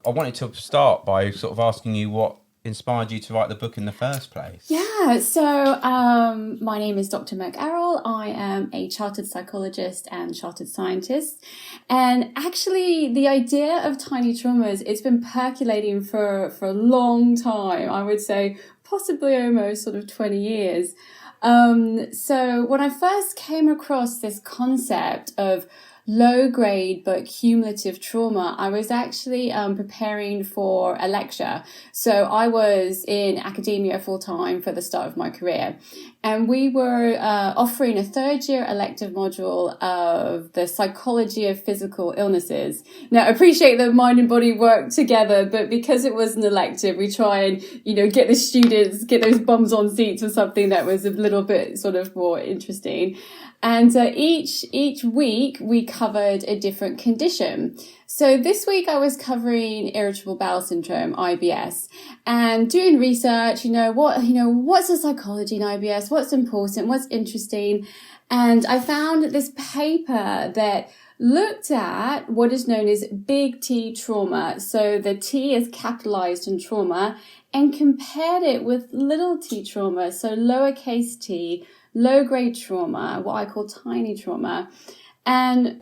I wanted to start by sort of asking you what inspired you to write the book in the first place. Yeah, so my name is Dr. Meg Arroll. I am a chartered psychologist and chartered scientist. And actually, the idea of tiny traumas, it's been percolating for a long time. I would say possibly almost sort of 20 years. So when I first came across this concept of low grade but cumulative trauma, I was actually preparing for a lecture. So I was in academia full time for the start of my career, and we were offering a third year elective module of the psychology of physical illnesses. Now, I appreciate that mind and body work together, but because it was an elective, we try and, get the students, get those bums on seats for something that was a little bit sort of more interesting. And each week we covered a different condition. So this week I was covering irritable bowel syndrome, IBS, and doing research, what's the psychology in IBS? What's important? What's interesting? And I found this paper that looked at what is known as big T trauma. So the T is capitalized in trauma, and compared it with little t trauma. So lowercase t, low-grade trauma, what I call tiny trauma. And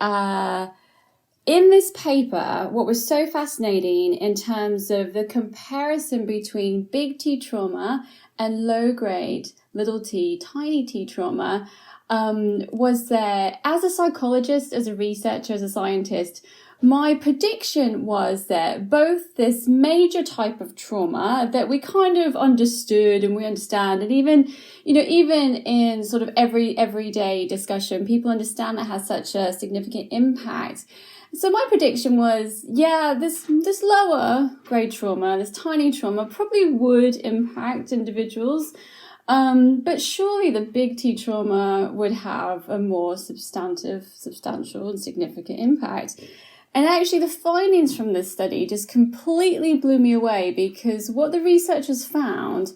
in this paper, what was so fascinating in terms of the comparison between big T trauma and low-grade, little t, tiny t trauma, was that as a psychologist, as a researcher, as a scientist, my prediction was that both this major type of trauma that we kind of understood and we understand, and even in sort of everyday discussion, people understand that has such a significant impact. So my prediction was, this lower grade trauma, this tiny trauma probably would impact individuals. But surely the big T trauma would have a more substantial and significant impact. And actually the findings from this study just completely blew me away, because what the researchers found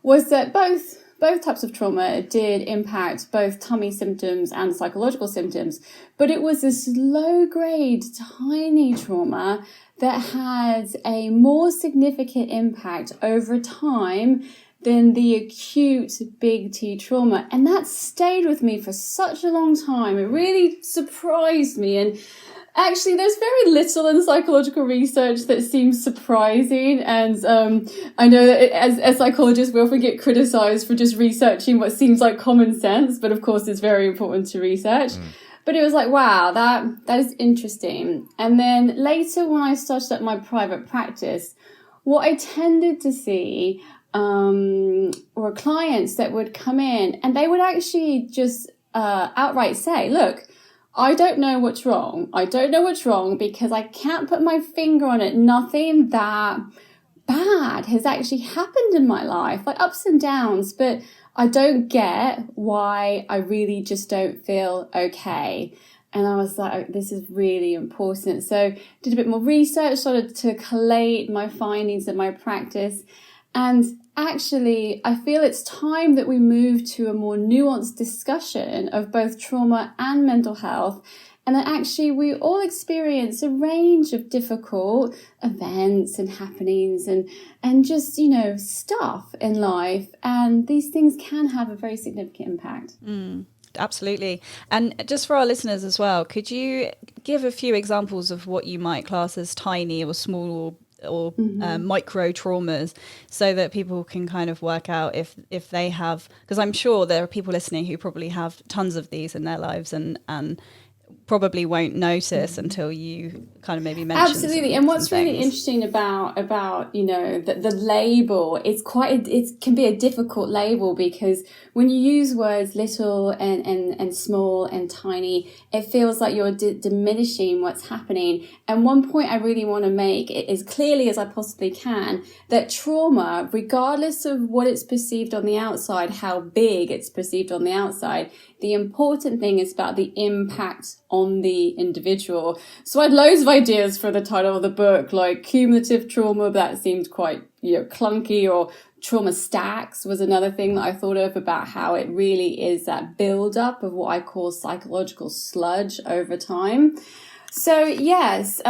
was that both types of trauma did impact both tummy symptoms and psychological symptoms, but it was this low-grade, tiny trauma that had a more significant impact over time than the acute big T trauma. And that stayed with me for such a long time. It really surprised me. And actually, there's very little in psychological research that seems surprising. And I know that as psychologists, we often get criticized for just researching what seems like common sense. But of course, it's very important to research. But it was like, wow, that is interesting. And then later, when I started up my private practice, what I tended to see were clients that would come in and they would actually just outright say, look, I don't know what's wrong. I don't know what's wrong because I can't put my finger on it. Nothing that bad has actually happened in my life, like ups and downs, but I don't get why I really just don't feel okay. And I was like, oh, this is really important. So did a bit more research, started to collate my findings in my practice. And actually, I feel it's time that we move to a more nuanced discussion of both trauma and mental health. And that actually we all experience a range of difficult events and happenings and just, stuff in life. And these things can have a very significant impact. Absolutely. And just for our listeners as well, could you give a few examples of what you might class as tiny or small or micro traumas, so that people can kind of work out if they have, because I'm sure there are people listening who probably have tons of these in their lives and probably won't notice until you kind of maybe mention. Absolutely. And what's really interesting about the label, it can be a difficult label, because when you use words little and small and tiny, it feels like you're diminishing what's happening. And one point I really want to make it as clearly as I possibly can, that trauma, regardless of what it's perceived on the outside, how big it's perceived on the outside, the important thing is about the impact on the individual. So I had loads of ideas for the title of the book, like cumulative trauma, that seemed quite clunky, or trauma stacks was another thing that I thought of, about how it really is that build up of what I call psychological sludge over time. So yes,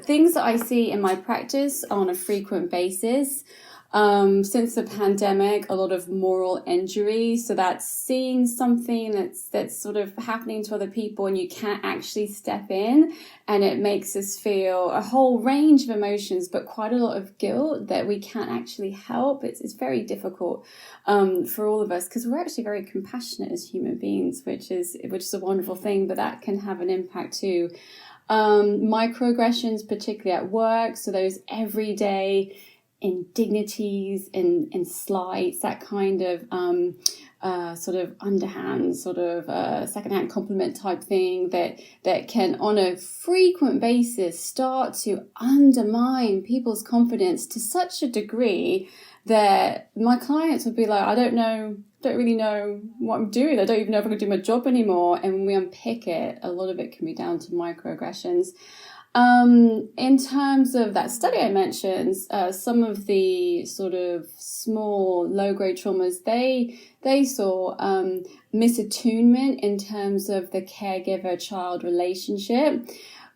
things that I see in my practice on a frequent basis. Since the pandemic, a lot of moral injury. So that's seeing something that's sort of happening to other people and you can't actually step in, and it makes us feel a whole range of emotions, but quite a lot of guilt that we can't actually help. It's very difficult for all of us, because we're actually very compassionate as human beings, which is a wonderful thing, but that can have an impact too. Microaggressions, particularly at work, so those everyday indignities and slights, that kind of sort of underhand, sort of secondhand compliment type thing that can on a frequent basis start to undermine people's confidence to such a degree that my clients would be like, I don't really know what I'm doing. I don't even know if I can do my job anymore. And when we unpick it, a lot of it can be down to microaggressions. In terms of that study I mentioned, some of the sort of small low-grade traumas, they saw misattunement in terms of the caregiver-child relationship.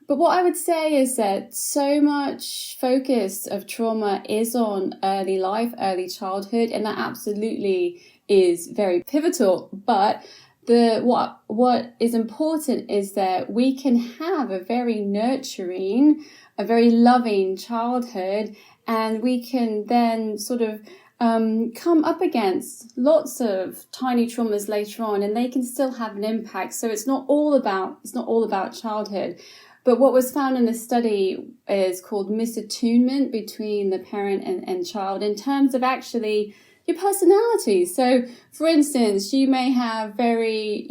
But what I would say is that so much focus of trauma is on early life, early childhood, and that absolutely is very pivotal. But what is important is that we can have a very nurturing, a very loving childhood, and we can then sort of come up against lots of tiny traumas later on, and they can still have an impact. So it's not all about childhood. But what was found in the study is called misattunement between the parent and child in terms of actually your personality. So, for instance, you may have very,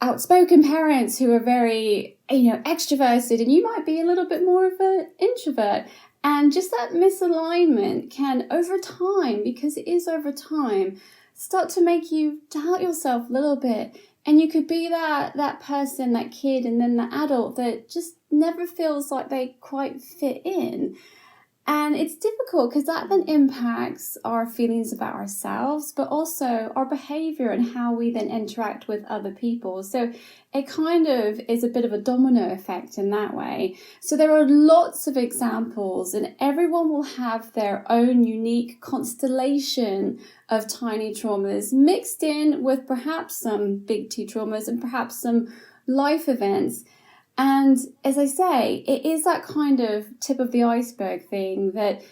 outspoken parents who are very, extroverted, and you might be a little bit more of an introvert. And just that misalignment can, over time, because it is over time, start to make you doubt yourself a little bit. And you could be that person, that kid, and then the adult that just never feels like they quite fit in. And it's difficult because that then impacts our feelings about ourselves, but also our behavior and how we then interact with other people. So it kind of is a bit of a domino effect in that way. So there are lots of examples, and everyone will have their own unique constellation of tiny traumas mixed in with perhaps some big T traumas and perhaps some life events. And as I say, it is that kind of tip of the iceberg thing that,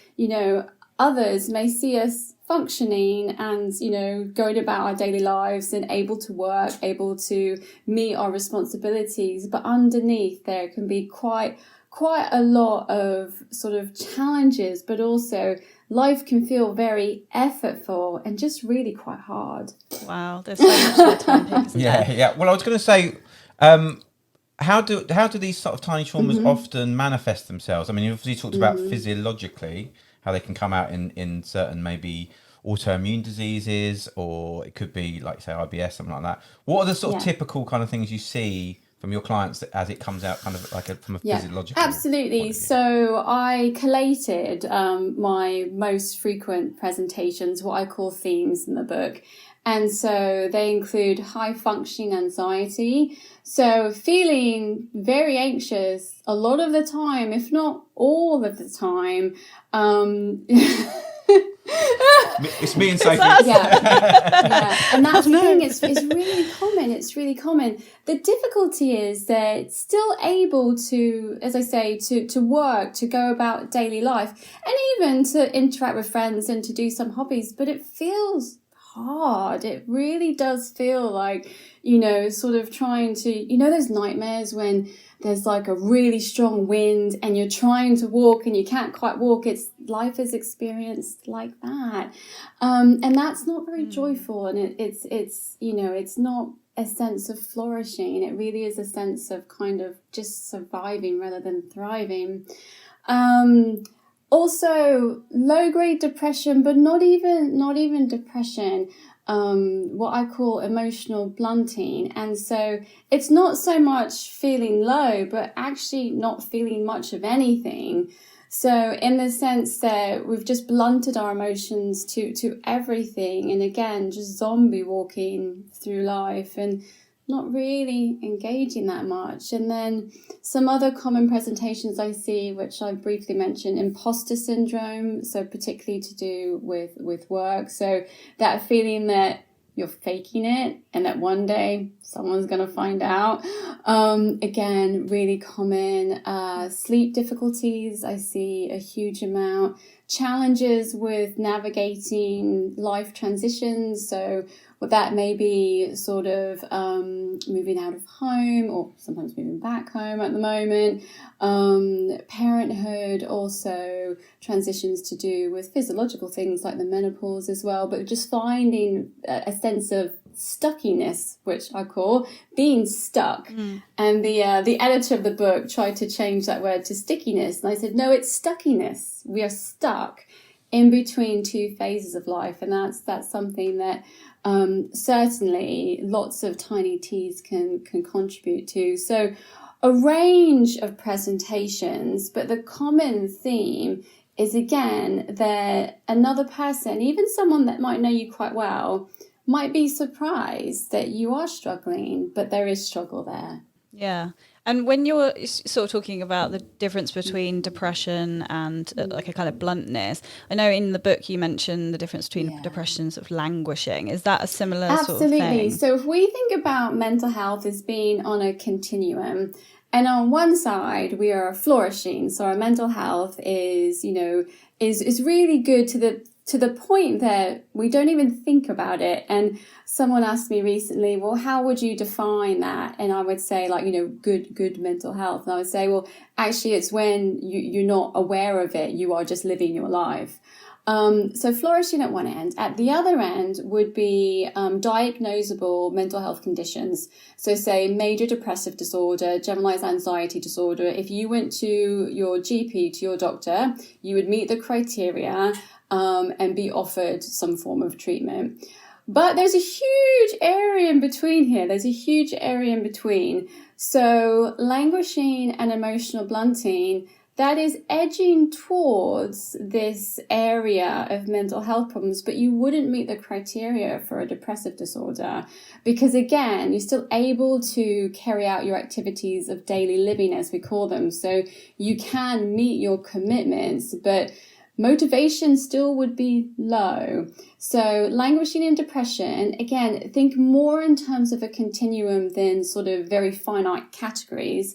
others may see us functioning and, going about our daily lives and able to work, able to meet our responsibilities. But underneath there can be quite a lot of sort of challenges, but also life can feel very effortful and just really quite hard. Wow, there's so much to unpick, isn't there? Yeah. Well, I was going to say, how do these sort of tiny traumas often manifest themselves? I mean, you obviously talked about physiologically, how they can come out in certain maybe autoimmune diseases, or it could be like, say, IBS, something like that. What are the sort of typical kind of things you see from your clients as it comes out kind of like from a physiological absolutely point of view? So I collated my most frequent presentations, what I call themes in the book. And so they include high functioning anxiety. So feeling very anxious a lot of the time, if not all of the time. It's me and Sophie. Yeah. And that's the thing. It's really common. It's really common. The difficulty is that still able to, as I say, to work, to go about daily life, and even to interact with friends and to do some hobbies, but it feels hard. It really does feel like, sort of trying to, those nightmares when there's like a really strong wind and you're trying to walk and you can't quite walk. Life is experienced like that. And that's not very joyful. And it's not a sense of flourishing. It really is a sense of kind of just surviving rather than thriving. Also, low-grade depression, but not even depression, what I call emotional blunting. And so it's not so much feeling low, but actually not feeling much of anything. So in the sense that we've just blunted our emotions to everything, and again, just zombie walking through life. And not really engaging that much. And then some other common presentations I see, which I briefly mentioned, imposter syndrome, so particularly to do with work. So that feeling that you're faking it and that one day someone's going to find out. Again, really common. Sleep difficulties, I see a huge amount. Challenges with navigating life transitions. So what that may be sort of moving out of home or sometimes moving back home at the moment. Parenthood, also transitions to do with physiological things like the menopause as well, but just finding a sense of stuckiness, which I call being stuck. And the editor of the book tried to change that word to stickiness. And I said, no, it's stuckiness. We are stuck in between two phases of life. And that's something that certainly lots of tiny T's can contribute to. So a range of presentations, but the common theme is, again, that another person, even someone that might know you quite well, might be surprised that you are struggling, but there is struggle there. Yeah. And when you're sort of talking about the difference between depression and like a kind of bluntness, I know in the book you mentioned the difference between depression and sort of languishing. Is that a similar sort of thing? Absolutely. So if we think about mental health as being on a continuum, and on one side we are flourishing, so our mental health is really good to the point that we don't even think about it. And someone asked me recently, well, how would you define that? And I would say, like, good mental health. And I would say, well, actually, it's when you're not aware of it. You are just living your life. So flourishing at one end. At the other end would be diagnosable mental health conditions. So say major depressive disorder, generalized anxiety disorder. If you went to your GP, to your doctor, you would meet the criteria and be offered some form of treatment. But there's a huge area in between here. There's a huge area in between. So languishing and emotional blunting, that is edging towards this area of mental health problems, but you wouldn't meet the criteria for a depressive disorder because, again, you're still able to carry out your activities of daily living, as we call them. So you can meet your commitments, but motivation still would be low. So languishing in depression, again, think more in terms of a continuum than sort of very finite categories.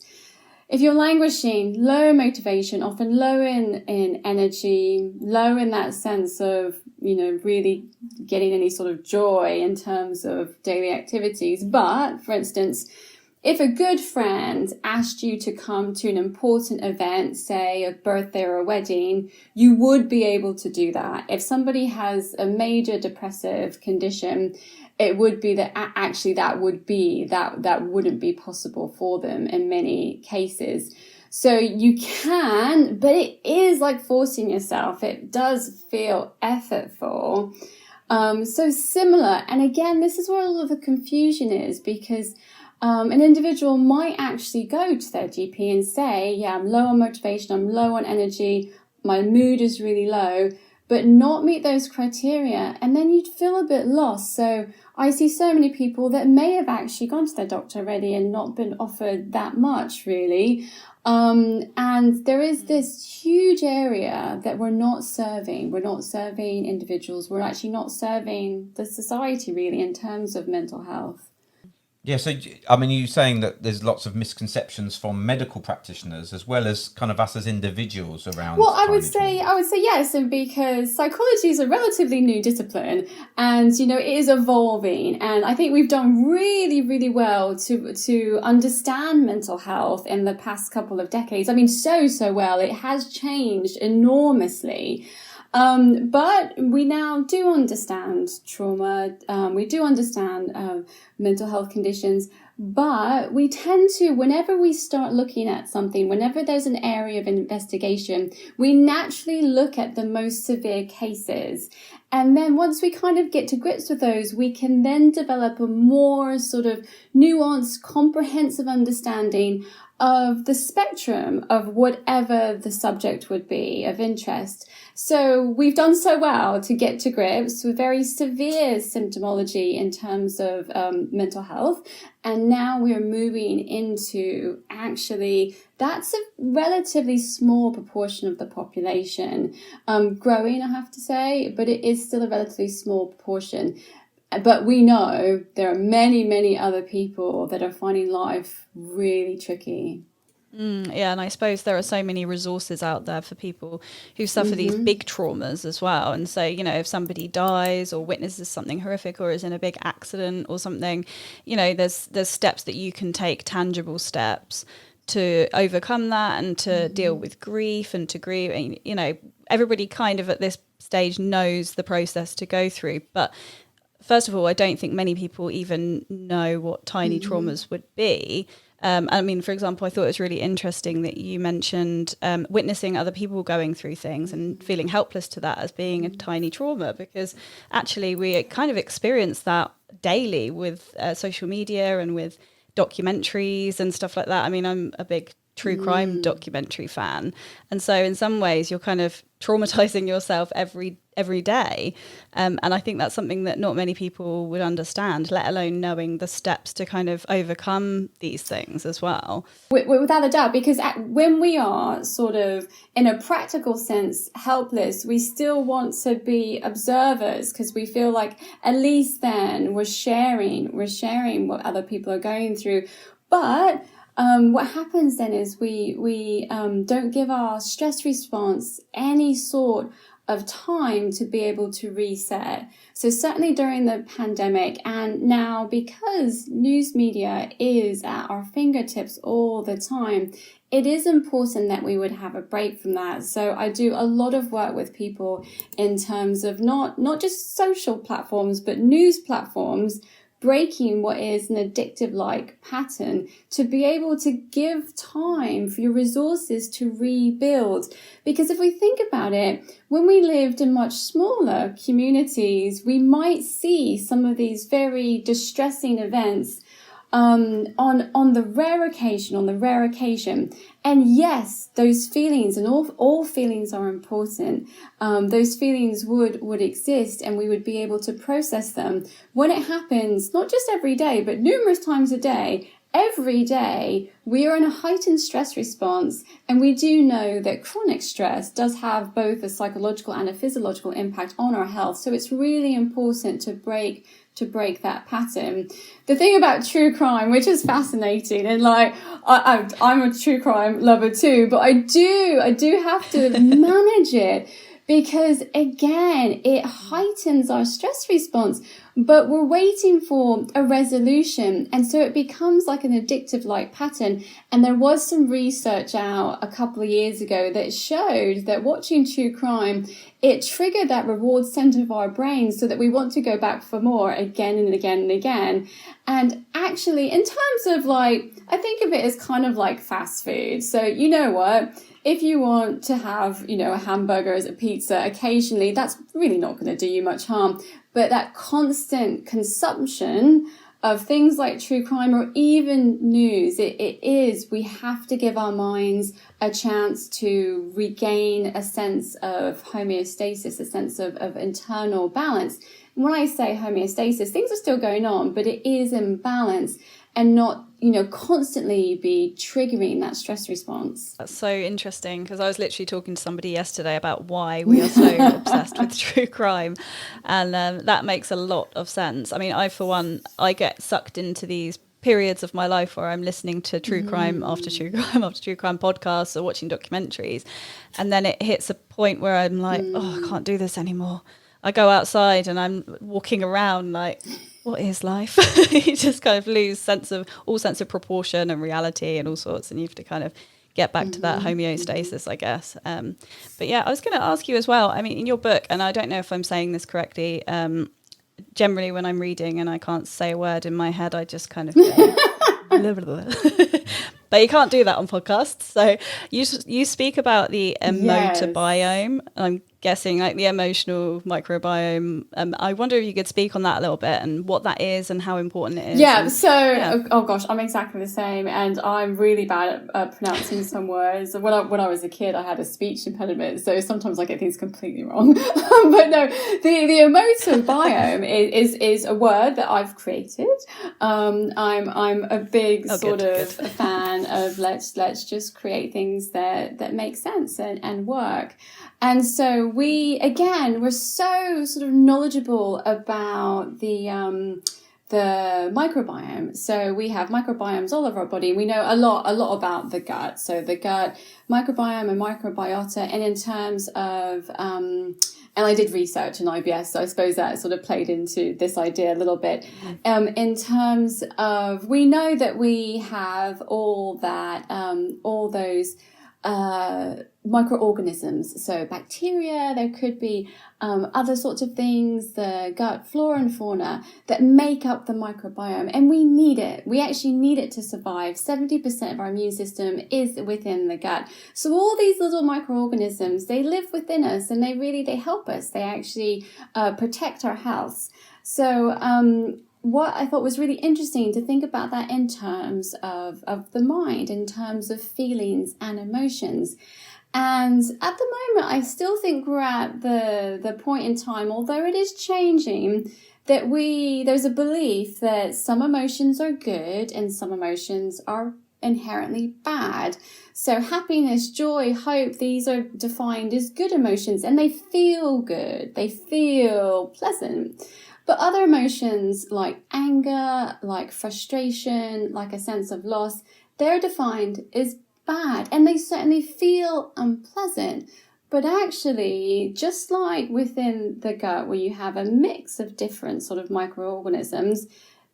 If you're languishing, low motivation, often low in energy, low in that sense of, really getting any sort of joy in terms of daily activities. But, for instance, if a good friend asked you to come to an important event, say a birthday or a wedding, you would be able to do that. If somebody has a major depressive condition, it would be that actually that wouldn't be possible for them in many cases. So you can, but it is like forcing yourself. It does feel effortful. So similar. And again, this is where all of the confusion is, because an individual might actually go to their GP and say, yeah, I'm low on motivation, I'm low on energy, my mood is really low, but not meet those criteria. And then you'd feel a bit lost. So I see so many people that may have actually gone to their doctor already and not been offered that much, really. And there is this huge area that we're not serving. We're not serving individuals. We're actually not serving the society, really, in terms of mental health. Yeah, so I mean, you're saying that there's lots of misconceptions from medical practitioners as well as kind of us as individuals around. Well, I would say yes, and because psychology is a relatively new discipline, and it is evolving, and I think we've done really, really well to understand mental health in the past couple of decades. I mean, so well. It has changed enormously. But we now do understand trauma, we do understand mental health conditions, but we tend to, whenever we start looking at something, whenever there's an area of investigation, we naturally look at the most severe cases. And then once we kind of get to grips with those, we can then develop a more sort of nuanced, comprehensive understanding of the spectrum of whatever the subject would be of interest. So we've done so well to get to grips with very severe symptomology in terms of mental health. And now we're moving into actually, that's a relatively small proportion of the population, growing, I have to say, but it is still a relatively small proportion. But we know there are many, many other people that are finding life really tricky. Yeah, and I suppose there are so many resources out there for people who suffer these big traumas as well. And so, you know, if somebody dies or witnesses something horrific or is in a big accident or something, you know, there's steps that you can take, tangible steps to overcome that and to deal with grief and to grieve. And, you know, everybody kind of at this stage knows the process to go through. But first of all, I don't think many people even know what tiny traumas would be. I mean, for example, I thought it was really interesting that you mentioned witnessing other people going through things and feeling helpless to that as being a tiny trauma, because actually we kind of experience that daily with social media and with documentaries and stuff like that. I mean, I'm a big true crime documentary fan. And so in some ways you're kind of traumatizing yourself every day. And I think that's something that not many people would understand, let alone knowing the steps to kind of overcome these things as well. Without a doubt, because when we are sort of in a practical sense helpless, we still want to be observers because we feel like at least then we're sharing what other people are going through. But what happens then is we don't give our stress response any sort of time to be able to reset. So certainly during the pandemic, and now because news media is at our fingertips all the time, it is important that we would have a break from that. So I do a lot of work with people in terms of not just social platforms, but news platforms, breaking what is an addictive-like pattern to be able to give time for your resources to rebuild. Because if we think about it, when we lived in much smaller communities, we might see some of these very distressing events on the rare occasion. And yes, those feelings, and all feelings are important. Those feelings would exist and we would be able to process them. When it happens, not just every day, but numerous times a day, every day, we are in a heightened stress response. And we do know that chronic stress does have both a psychological and a physiological impact on our health. So it's really important to break that pattern. The thing about true crime, which is fascinating, and like I'm a true crime lover too, but I do have to manage it because again, it heightens our stress response, but we're waiting for a resolution. And so it becomes like an addictive like pattern. And there was some research out a couple of years ago that showed that watching true crime, it triggered that reward center of our brain so that we want to go back for more again and again and again. And actually, in terms of like, I think of it as kind of like fast food. So you know what? If you want to have, a hamburger as a pizza occasionally, that's really not going to do you much harm. But that constant consumption of things like true crime or even news, we have to give our minds a chance to regain a sense of homeostasis, a sense of internal balance. And when I say homeostasis, things are still going on, but it is in balance and not, constantly be triggering that stress response. That's so interesting because I was literally talking to somebody yesterday about why we are so obsessed with true crime. And that makes a lot of sense. I mean, I get sucked into these periods of my life where I'm listening to true crime after true crime after true crime podcasts or watching documentaries. And then it hits a point where I'm like, I can't do this anymore. I go outside and I'm walking around like, what is life? You just kind of lose sense of proportion and reality and all sorts, and you have to kind of get back to that homeostasis, I guess. But yeah, I was going to ask you as well, I mean, in your book, and I don't know if I'm saying this correctly, generally when I'm reading and I can't say a word in my head, I just kind of go, blah, blah, blah. But you can't do that on podcasts. So you speak about the emotor biome. I'm guessing like the emotional microbiome. I wonder if you could speak on that a little bit and what that is and how important it is. Yeah, oh gosh, I'm exactly the same, and I'm really bad at pronouncing some words. When I was a kid, I had a speech impediment, so sometimes I get things completely wrong. But no, the emotive biome is a word that I've created. I'm a big a fan of let's just create things that make sense and work. And so we're so sort of knowledgeable about the microbiome. So we have microbiomes all over our body. We know a lot about the gut. So the gut microbiome and microbiota, and in terms of, and I did research in IBS, so I suppose that sort of played into this idea a little bit. In terms of, we know that we have all those microorganisms, so bacteria, there could be other sorts of things, the gut flora and fauna that make up the microbiome, and we need it. We actually need it to survive. 70% of our immune system is within the gut. So all these little microorganisms, they live within us, and they help us. They actually protect our health. So what I thought was really interesting to think about that in terms of the mind, in terms of feelings and emotions. And at the moment, I still think we're at the point in time, although it is changing, that there's a belief that some emotions are good and some emotions are inherently bad. So happiness, joy, hope, these are defined as good emotions, and they feel good. They feel pleasant. But other emotions like anger, like frustration, like a sense of loss, they're defined as bad, and they certainly feel unpleasant. But actually, just like within the gut, where you have a mix of different sort of microorganisms,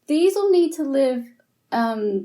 these all need to live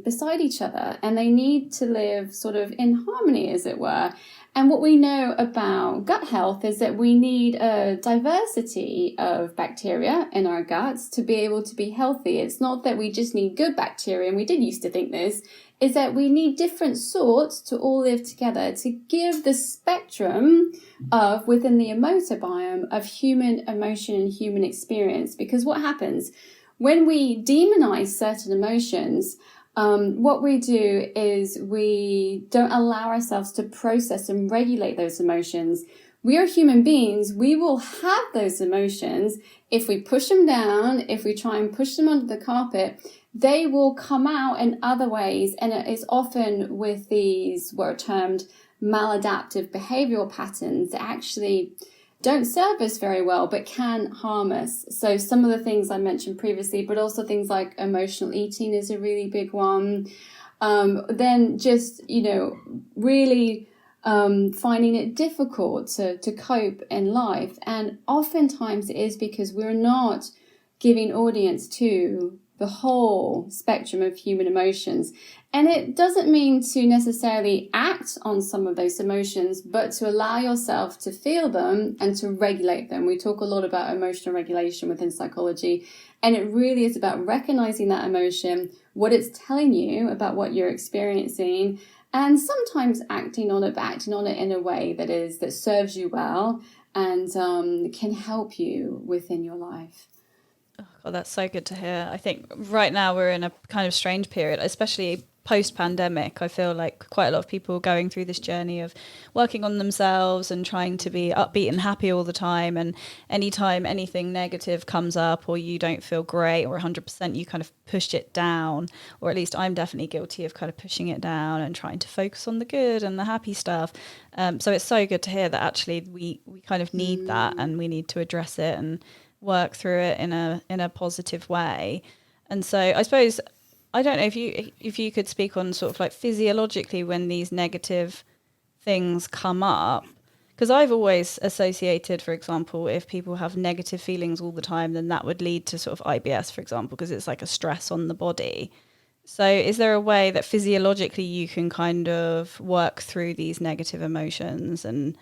beside each other, and they need to live sort of in harmony, as it were. And what we know about gut health is that we need a diversity of bacteria in our guts to be able to be healthy. It's not that we just need good bacteria, and we did used to think this, is that we need different sorts to all live together to give the spectrum of within the emotive biome of human emotion and human experience. Because what happens when we demonize certain emotions, what we do is we don't allow ourselves to process and regulate those emotions. We are human beings. We will have those emotions. If we push them down, if we try and push them under the carpet, they will come out in other ways. And it is often with these what are termed maladaptive behavioral patterns that actually don't serve us very well, but can harm us. So some of the things I mentioned previously, but also things like emotional eating is a really big one. Then just, really finding it difficult to cope in life. And oftentimes it is because we're not giving audience to the whole spectrum of human emotions. And it doesn't mean to necessarily act on some of those emotions, but to allow yourself to feel them and to regulate them. We talk a lot about emotional regulation within psychology, and it really is about recognizing that emotion, what it's telling you about what you're experiencing, and sometimes acting on it, but acting on it in a way that serves you well and can help you within your life. Oh, that's so good to hear. I think right now we're in a kind of strange period, especially post-pandemic. I feel like quite a lot of people going through this journey of working on themselves and trying to be upbeat and happy all the time. And anytime anything negative comes up or you don't feel great or 100%, you kind of push it down. Or at least I'm definitely guilty of kind of pushing it down and trying to focus on the good and the happy stuff. So it's so good to hear that actually we kind of need that, and we need to address it and work through it in a positive way. And so I suppose, I don't know if you could speak on sort of like physiologically when these negative things come up, because I've always associated, for example, if people have negative feelings all the time, then that would lead to sort of IBS, for example, because it's like a stress on the body. So is there a way that physiologically you can kind of work through these negative emotions and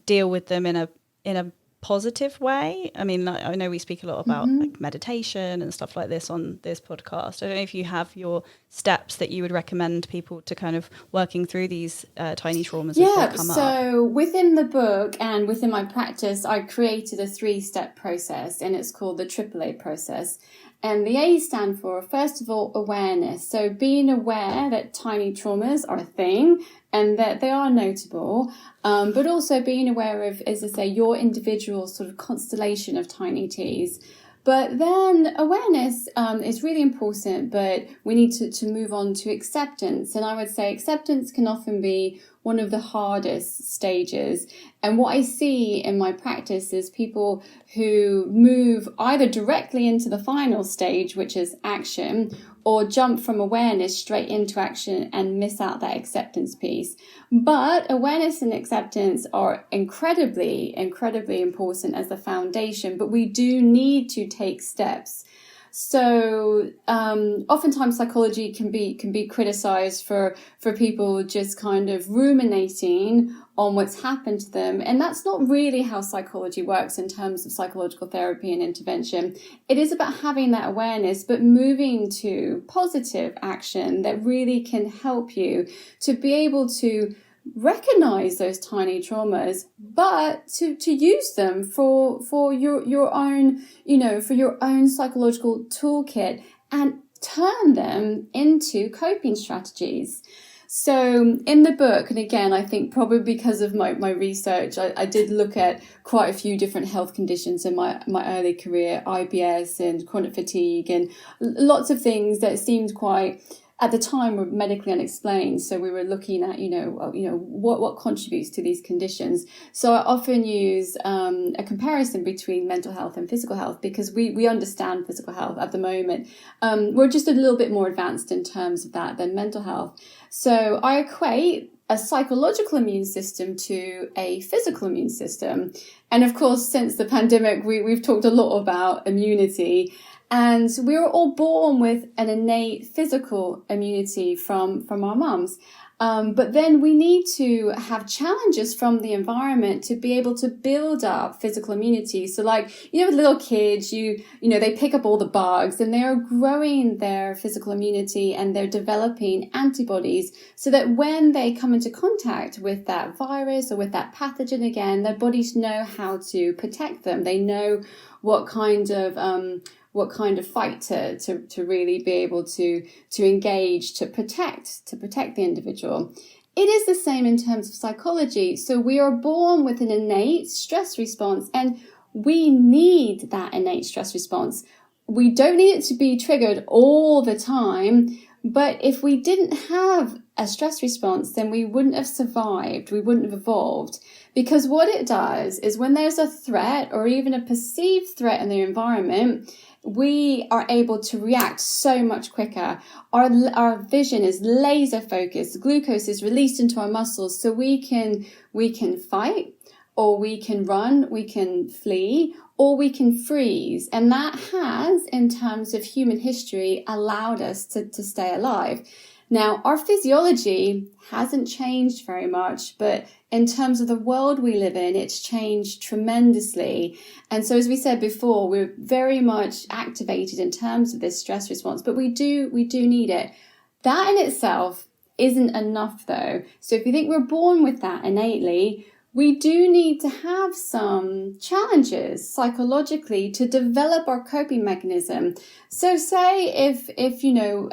deal with them in a positive way? I mean, I know we speak a lot about like meditation and stuff like this on this podcast. I don't know if you have your steps that you would recommend people to kind of working through these tiny traumas as they come up. So within the book and within my practice, I created a 3-step process, and it's called the AAA process. And the A stand for, first of all, awareness. So being aware that tiny traumas are a thing and that they are notable, but also being aware of, as I say, your individual sort of constellation of tiny T's. But then awareness is really important, but we need to move on to acceptance. And I would say acceptance can often be one of the hardest stages. And what I see in my practice is people who move either directly into the final stage, which is action, or jump from awareness straight into action and miss out that acceptance piece. But awareness and acceptance are incredibly, incredibly important as the foundation, but we do need to take steps. So oftentimes psychology can be criticized for people just kind of ruminating on what's happened to them. And that's not really how psychology works in terms of psychological therapy and intervention. It is about having that awareness, but moving to positive action that really can help you to be able to recognize those tiny traumas, but to use them for your own, for your own psychological toolkit and turn them into coping strategies. So in the book, and again, I think probably because of my research, I did look at quite a few different health conditions in my early career, IBS and chronic fatigue, and lots of things that seemed quite, at the time, were medically unexplained. So we were looking at, what contributes to these conditions. So I often use a comparison between mental health and physical health, because we understand physical health at the moment. We're just a little bit more advanced in terms of that than mental health. So I equate a psychological immune system to a physical immune system. And of course, since the pandemic, we've talked a lot about immunity. And we were all born with an innate physical immunity from our mums. But then we need to have challenges from the environment to be able to build up physical immunity. So like, with little kids, they pick up all the bugs and they are growing their physical immunity and they're developing antibodies so that when they come into contact with that virus or with that pathogen again, their bodies know how to protect them. They know what kind of fight to really be able to engage, to protect the individual. It is the same in terms of psychology. So we are born with an innate stress response, and we need that innate stress response. We don't need it to be triggered all the time, but if we didn't have a stress response, then we wouldn't have survived, we wouldn't have evolved. Because what it does is when there's a threat or even a perceived threat in the environment, we are able to react so much quicker. Our vision is laser focused. Glucose is released into our muscles, so we can fight, or we can run, we can flee, or we can freeze. And that has, in terms of human history, allowed us to stay alive. Now, our physiology hasn't changed very much, but in terms of the world we live in, it's changed tremendously. And so, as we said before, we're very much activated in terms of this stress response, but we do need it. That in itself isn't enough, though. So if you think we're born with that innately, we do need to have some challenges psychologically to develop our coping mechanism. So say if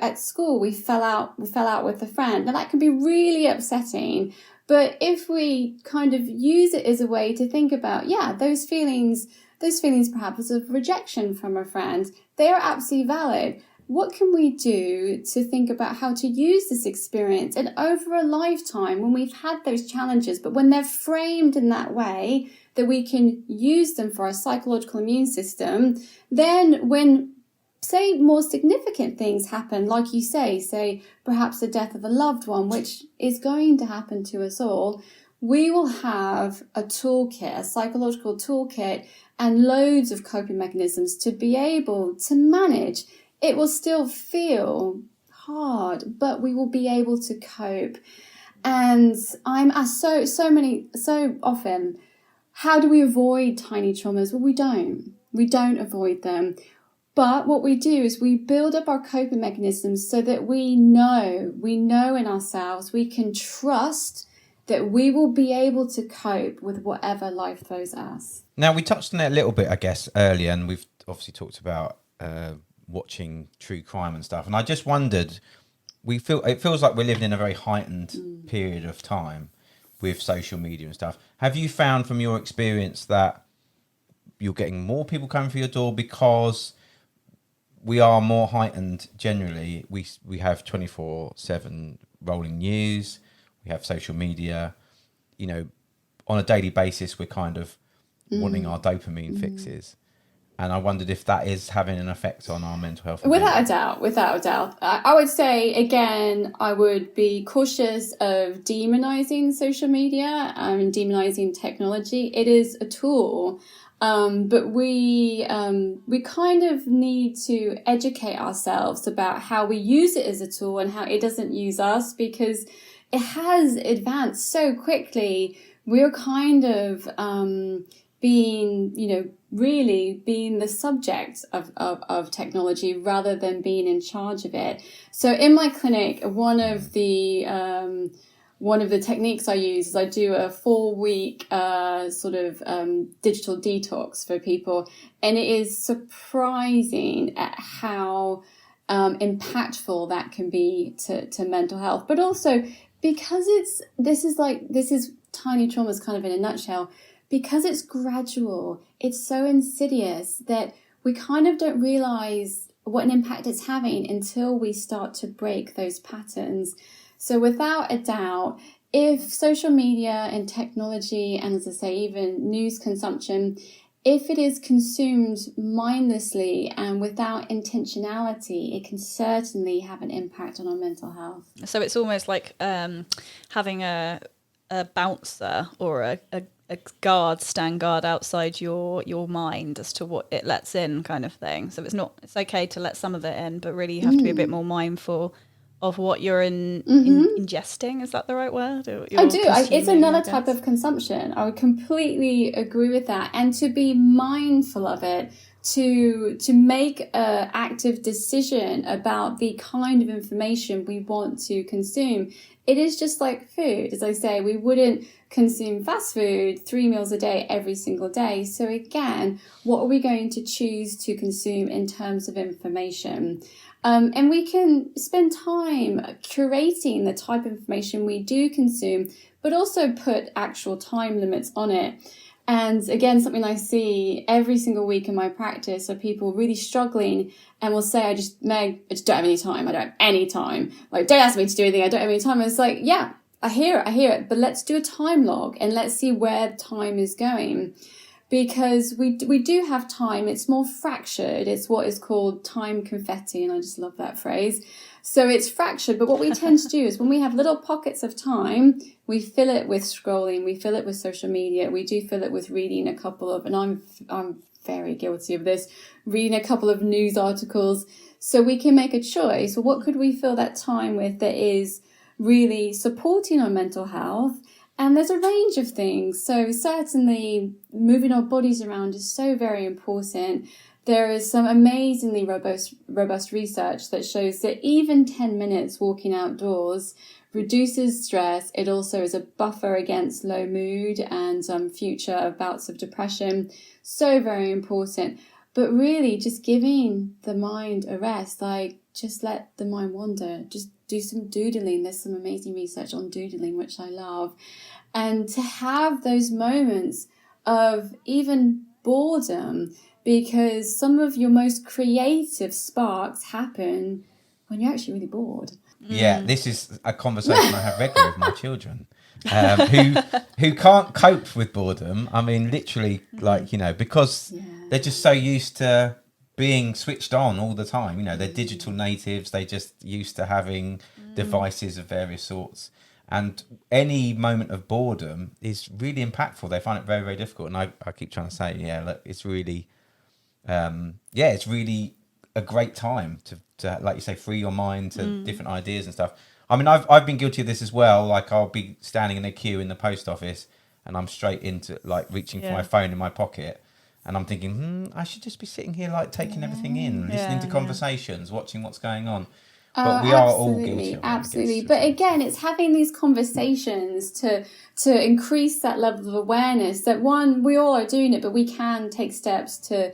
at school we fell out with a friend, now that can be really upsetting. But if we kind of use it as a way to think about, those feelings perhaps of rejection from a friend, they are absolutely valid. What can we do to think about how to use this experience? And over a lifetime, when we've had those challenges, but when they're framed in that way that we can use them for our psychological immune system, then when, say, more significant things happen, like you say perhaps the death of a loved one, which is going to happen to us all, we will have a toolkit, a psychological toolkit, and loads of coping mechanisms to be able to manage. It will still feel hard, but we will be able to cope. And I'm asked so often, how do we avoid tiny traumas? Well, we don't avoid them. But what we do is we build up our coping mechanisms so that we know in ourselves, we can trust that we will be able to cope with whatever life throws at us. Now, we touched on it a little bit, I guess, earlier, and we've obviously talked about watching true crime and stuff. And I just wondered, it feels like we're living in a very heightened period of time with social media and stuff. Have you found from your experience that you're getting more people coming through your door because we are more heightened generally? We have 24/7 rolling news, we have social media, you know, on a daily basis we're kind of wanting our dopamine fixes. And I wondered if that is having an effect on our mental health. Without a doubt. I would say, again, I would be cautious of demonizing social media and demonizing technology. It is a tool. But we kind of need to educate ourselves about how we use it as a tool and how it doesn't use us, because it has advanced so quickly. We're kind of really being the subject of technology rather than being in charge of it. So in my clinic, one of the techniques I use is I do a 4-week digital detox for people. And it is surprising at how impactful that can be to mental health. But also because this is tiny traumas kind of in a nutshell, because it's gradual, it's so insidious that we kind of don't realize what an impact it's having until we start to break those patterns. So without a doubt, if social media and technology, and as I say, even news consumption, if it is consumed mindlessly and without intentionality, it can certainly have an impact on our mental health. So it's almost like having a bouncer or a stand guard outside your mind as to what it lets in, kind of thing. So it's okay to let some of it in, but really you have to be a bit more mindful of what you're ingesting. Is that the right word? I do. It's another type of consumption. I would completely agree with that. And to be mindful of it, to make an active decision about the kind of information we want to consume. It is just like food. As I say, we wouldn't consume fast food 3 meals a day every single day. So again, what are we going to choose to consume in terms of information? And we can spend time curating the type of information we do consume, but also put actual time limits on it. And again, something I see every single week in my practice are people really struggling and will say, Meg, I just don't have any time. I don't have any time. Like, don't ask me to do anything. I don't have any time. And it's like, yeah, I hear it. But let's do a time log and let's see where time is going. Because we do have time. It's more fractured. It's what is called time confetti. And I just love that phrase. So it's fractured. But what we tend to do is when we have little pockets of time, we fill it with scrolling. We fill it with social media. We do fill it with reading a couple of, and I'm very guilty of this, reading a couple of news articles. So we can make a choice. Well, what could we fill that time with that is really supporting our mental health? And there's a range of things. So certainly moving our bodies around is so very important. There is some amazingly robust research that shows that even 10 minutes walking outdoors reduces stress. It also is a buffer against low mood and future bouts of depression. So very important. But really just giving the mind a rest, like just let the mind wander, just do some doodling. There's some amazing research on doodling, which I love. And to have those moments of even boredom, because some of your most creative sparks happen when you're actually really bored. Yeah, this is a conversation I have regularly with my children, who can't cope with boredom. I mean, literally, because they're just so used to being switched on all the time. You know, they're digital natives. They just used to having devices of various sorts. And any moment of boredom is really impactful. They find it very, very difficult. And I keep trying to say, look, it's really, it's really a great time to, like you say, free your mind to different ideas and stuff. I mean, I've been guilty of this as well. Like I'll be standing in a queue in the post office and I'm straight into like reaching for Yeah. my phone in my pocket. And I'm thinking, I should just be sitting here, like taking everything in, listening to conversations, watching what's going on. But we are all guilty of it, absolutely. I guess, But again, it's having these conversations to increase that level of awareness. That one, we all are doing it, but we can take steps to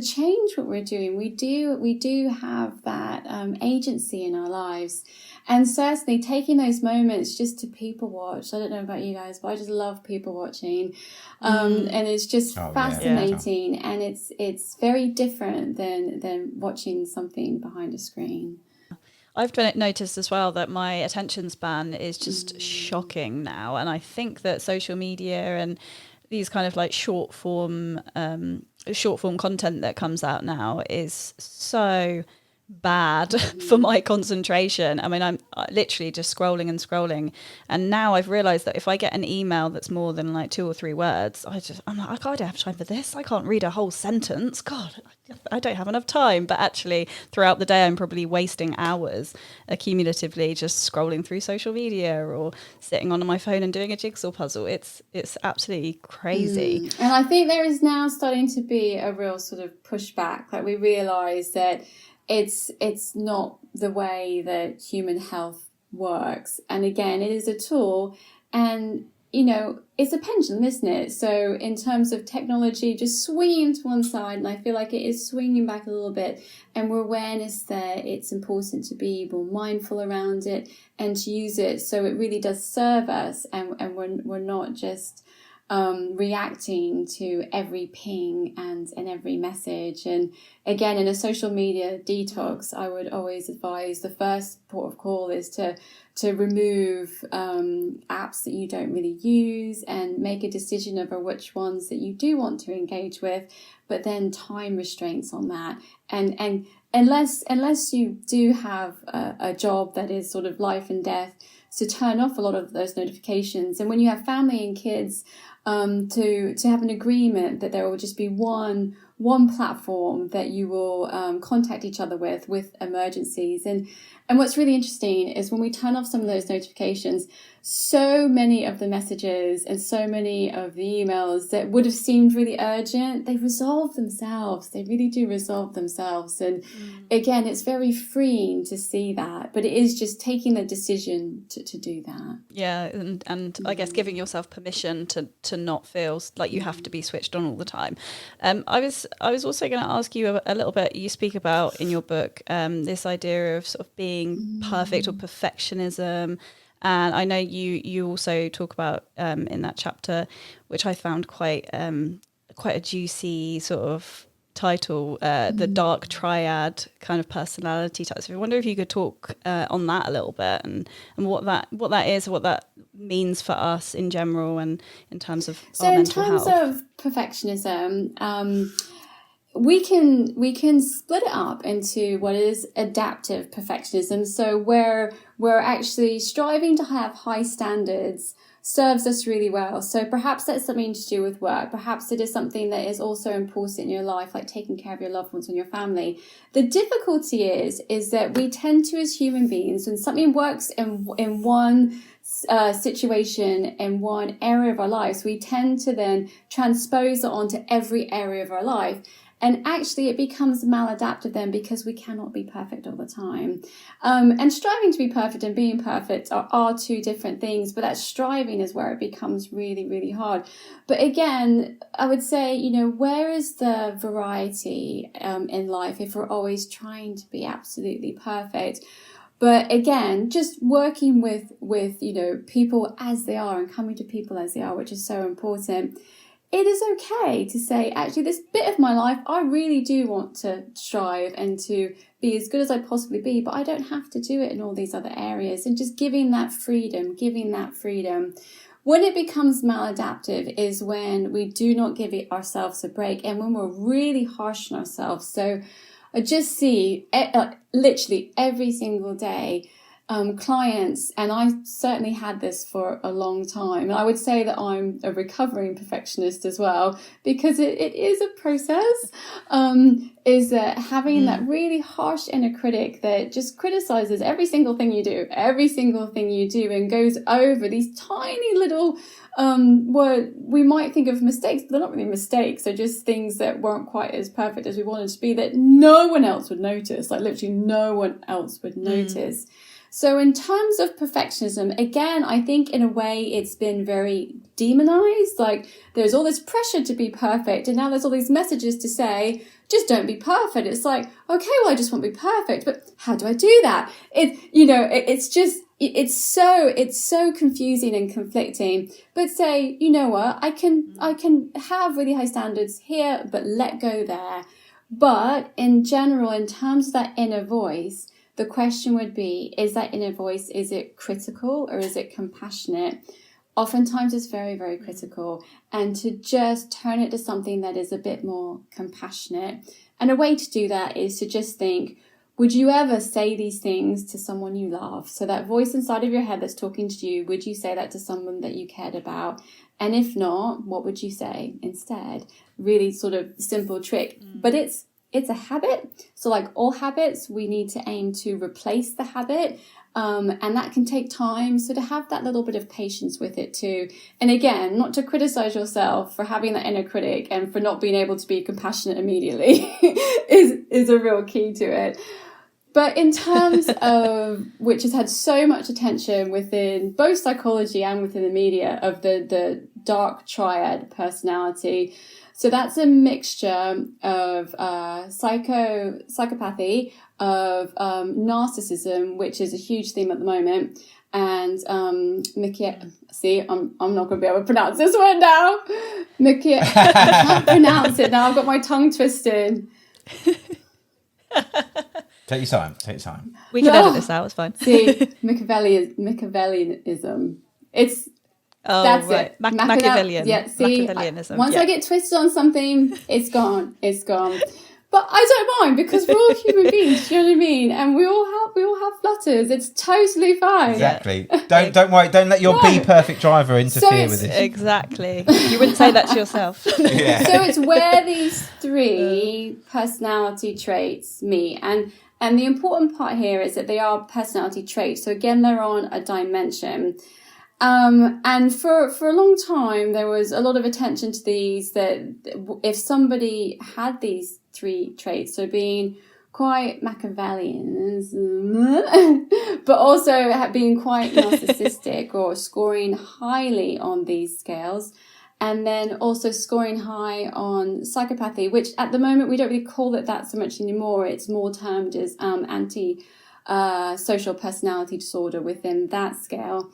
change what we're doing. We do have that agency in our lives. And certainly taking those moments just to people watch. I don't know about you guys, but I just love people watching. And it's just fascinating. Yeah. And it's very different than watching something behind a screen. I've noticed as well that my attention span is just shocking now. And I think that social media and these kind of like short form content that comes out now is so bad for my concentration. I mean, I'm literally just scrolling and scrolling, and now I've realized that if I get an email that's more than like 2 or 3 words, I'm like, I don't have time for this. I can't read a whole sentence. God, I don't have enough time. But actually throughout the day I'm probably wasting hours accumulatively just scrolling through social media or sitting on my phone and doing a jigsaw puzzle. It's absolutely crazy. And I think there is now starting to be a real sort of pushback. Like we realize that it's not the way that human health works. And again, it is a tool, and it's a pendulum, isn't it? So in terms of technology, just swinging to one side, and I feel like it is swinging back a little bit, and we're awareness that it's important to be more mindful around it and to use it so it really does serve us, and we're not just reacting to every ping and every message. And again, in a social media detox, I would always advise the first port of call is to remove apps that you don't really use and make a decision over which ones that you do want to engage with, but then time restraints on that. And unless you do have a job that is sort of life and death, to turn off a lot of those notifications. And when you have family and kids, to have an agreement that there will just be one platform that you will contact each other with emergencies. And what's really interesting is when we turn off some of those notifications, so many of the messages and so many of the emails that would have seemed really urgent, they resolve themselves. They really do resolve themselves. And again, it's very freeing to see that, but it is just taking the decision to do that. Yeah, and I guess giving yourself permission to not feel like you have to be switched on all the time. I was also going to ask you a little bit. You speak about in your book this idea of sort of being perfect or perfectionism. And I know you also talk about in that chapter, which I found quite a juicy sort of title, the dark triad kind of personality type. So I wonder if you could talk on that a little bit and what that is, what that means for us in general and in terms of our mental health. So in terms of perfectionism, we can split it up into what is adaptive perfectionism. So where we're actually striving to have high standards serves us really well. So perhaps that's something to do with work. Perhaps it is something that is also important in your life, like taking care of your loved ones and your family. The difficulty is that we tend to, as human beings, when something works in one situation in one area of our lives, we tend to then transpose it onto every area of our life. And actually it becomes maladaptive then because we cannot be perfect all the time. And striving to be perfect and being perfect are two different things, but that striving is where it becomes really, really hard. But again, I would say, where is the variety in life if we're always trying to be absolutely perfect? But again, just working with people as they are and coming to people as they are, which is so important. It is okay to say, actually, this bit of my life, I really do want to strive and to be as good as I possibly be, but I don't have to do it in all these other areas. And just giving that freedom. When it becomes maladaptive is when we do not give ourselves a break and when we're really harsh on ourselves. So I just see literally every single day clients, and I certainly had this for a long time, and I would say that I'm a recovering perfectionist as well, because it is a process, is that having that really harsh inner critic that just criticizes every single thing you do, and goes over these tiny little were, we might think of mistakes, but they're not really mistakes. They're just things that weren't quite as perfect as we wanted to be, that no one else would notice, like literally no one else would notice. So in terms of perfectionism, again, I think in a way it's been very demonized. Like there's all this pressure to be perfect, and now there's all these messages to say, just don't be perfect. It's like, okay, well, I just want to be perfect, but how do I do that? It's so confusing and conflicting. But say, you know what, I can have really high standards here, but let go there. But in general, in terms of that inner voice, the question would be, is that inner voice, is it critical or is it compassionate? Oftentimes it's very, very critical, and to just turn it to something that is a bit more compassionate. And a way to do that is to just think, would you ever say these things to someone you love? So that voice inside of your head that's talking to you, would you say that to someone that you cared about? And if not, what would you say instead? Really sort of simple trick, but it's a habit. So like all habits, we need to aim to replace the habit. And that can take time. So to have that little bit of patience with it too. And again, not to criticize yourself for having that inner critic and for not being able to be compassionate immediately is a real key to it. But in terms of, which has had so much attention within both psychology and within the media, of the dark triad personality. So that's a mixture of psychopathy, of narcissism, which is a huge theme at the moment, and I'm not going to be able to pronounce this word now. I can't pronounce it now. I've got my tongue twisted. Take your time. We can edit this out. It's fine. See, Machiavellianism. That's right. it. Machiavellian. Yeah, see, Machiavellianism. Once I get twisted on something, it's gone. But I don't mind, because we're all human beings, do you know what I mean? And we all have flutters. It's totally fine. Exactly. Don't worry. Don't let your be perfect driver interfere with this. Exactly. You wouldn't say that to yourself. Yeah. So it's where these three personality traits meet. And the important part here is that they are personality traits. So again, they're on a dimension. And for a long time, there was a lot of attention to these, that if somebody had these three traits, so being quite Machiavellian, but also being quite narcissistic or scoring highly on these scales, and then also scoring high on psychopathy, which at the moment we don't really call it that so much anymore. It's more termed as anti-social personality disorder within that scale.